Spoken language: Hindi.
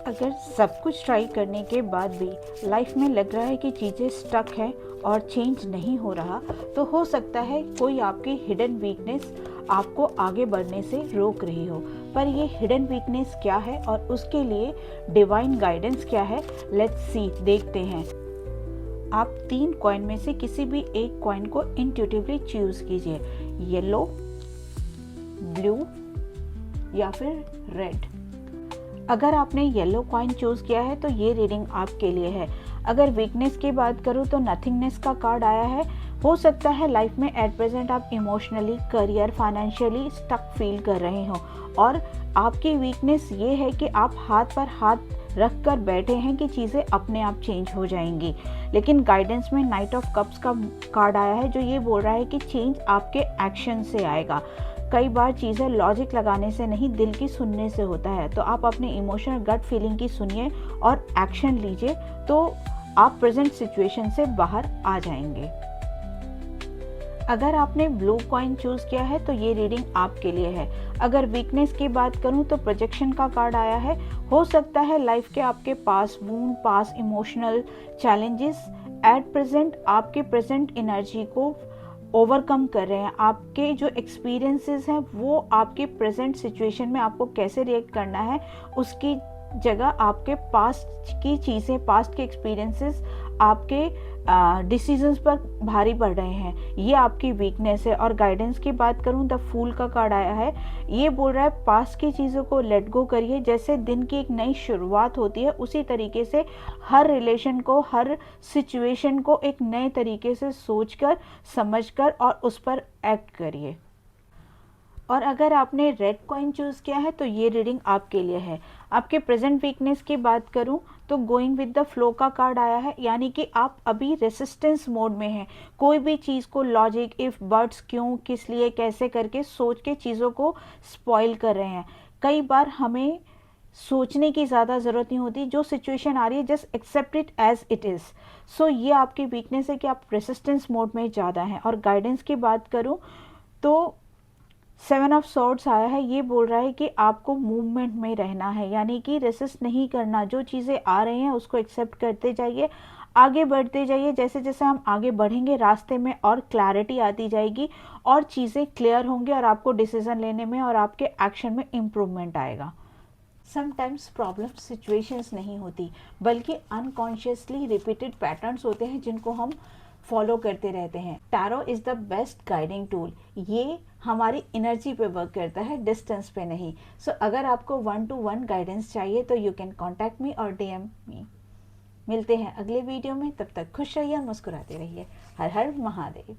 अगर सब कुछ ट्राई करने के बाद भी लाइफ में लग रहा है कि चीज़ें स्टक है और चेंज नहीं हो रहा, तो हो सकता है कोई आपकी हिडन वीकनेस आपको आगे बढ़ने से रोक रही हो। पर ये हिडन वीकनेस क्या है और उसके लिए डिवाइन गाइडेंस क्या है, लेट्स सी, देखते हैं। आप 3 कॉइन में से किसी भी एक कॉइन को इंट्यूटिवली चूज कीजिए, येलो, ब्लू या फिर रेड। अगर आपने येलो कॉइन चूज किया है तो ये रीडिंग आपके लिए है। अगर वीकनेस की बात करूँ तो नथिंगनेस का कार्ड आया है। हो सकता है लाइफ में एट प्रेजेंट आप emotionally, career, financially stuck feel कर रहे हो और आपकी वीकनेस ये है कि आप हाथ पर हाथ रख कर बैठे हैं कि चीज़ें अपने आप चेंज हो जाएंगी। लेकिन गाइडेंस में नाइट ऑफ कप्स का कार्ड आया है जो ये बोल रहा है कि चेंज आपके एक्शन से आएगा। कई बार चीज़ें लॉजिक लगाने से नहीं, दिल की सुनने से होता है। तो आप अपने इमोशनल गट फीलिंग की सुनिए और एक्शन लीजिए, तो आप प्रेजेंट सिचुएशन से बाहर आ जाएंगे। अगर आपने ब्लू कॉइन चूज किया है तो ये रीडिंग आपके लिए है। अगर वीकनेस की बात करूं तो प्रोजेक्शन का कार्ड आया है। हो सकता है लाइफ के आपके पास वूंड, पास इमोशनल चैलेंजेस एट प्रेजेंट आपके प्रेजेंट एनर्जी को ओवरकम कर रहे हैं। आपके जो एक्सपीरियंसेस हैं वो आपके प्रेजेंट सिचुएशन में आपको कैसे रिएक्ट करना है, उसकी जगह आपके पास्ट की चीज़ें, पास्ट के एक्सपीरियंसेस आपके डिसीजंस पर भारी पड़ रहे हैं। ये आपकी वीकनेस है। और गाइडेंस की बात करूं, द फूल का कार्ड आया है। ये बोल रहा है पास्ट की चीज़ों को लेट गो करिए। जैसे दिन की एक नई शुरुआत होती है उसी तरीके से हर रिलेशन को, हर सिचुएशन को एक नए तरीके से सोचकर, समझकर और उस पर एक्ट करिए। और अगर आपने रेड कॉइन चूज किया है तो ये रीडिंग आपके लिए है। आपके प्रेजेंट वीकनेस की बात करूं तो गोइंग विद द फ्लो का कार्ड आया है, यानी कि आप अभी रेसिस्टेंस मोड में हैं। कोई भी चीज़ को लॉजिक, इफ, बट्स, क्यों, किस लिए, कैसे करके सोच के चीज़ों को स्पॉइल कर रहे हैं। कई बार हमें सोचने की ज़्यादा ज़रूरत नहीं होती, जो सिचुएशन आ रही है just accept it as it is. So ये आपकी वीकनेस है कि आप रेसिस्टेंस मोड में ज़्यादा हैं। और गाइडेंस की बात करूँ तो 7 ऑफ सॉर्ड्स आया है। ये बोल रहा है कि आपको मूवमेंट में रहना है, यानी कि रेसिस्ट नहीं करना। जो चीज़ें आ रही हैं उसको एक्सेप्ट करते जाइए, आगे बढ़ते जाइए। जैसे जैसे हम आगे बढ़ेंगे रास्ते में और क्लैरिटी आती जाएगी और चीज़ें क्लियर होंगी और आपको डिसीजन लेने में और आपके एक्शन में इम्प्रूवमेंट आएगा। समटाइम्स प्रॉब्लम सिचुएशंस नहीं होती बल्कि अनकॉन्शियसली रिपीटेड पैटर्न्स होते हैं जिनको हम फॉलो करते रहते हैं। Tarot is the best guiding tool. ये हमारी एनर्जी पे वर्क करता है, डिस्टेंस पे नहीं। सो अगर आपको 1-to-1 गाइडेंस चाहिए तो यू कैन कॉन्टैक्ट मी और DM मी। मिलते हैं अगले वीडियो में, तब तक खुश रहिए, मुस्कुराते रहिए। हर हर महादेव।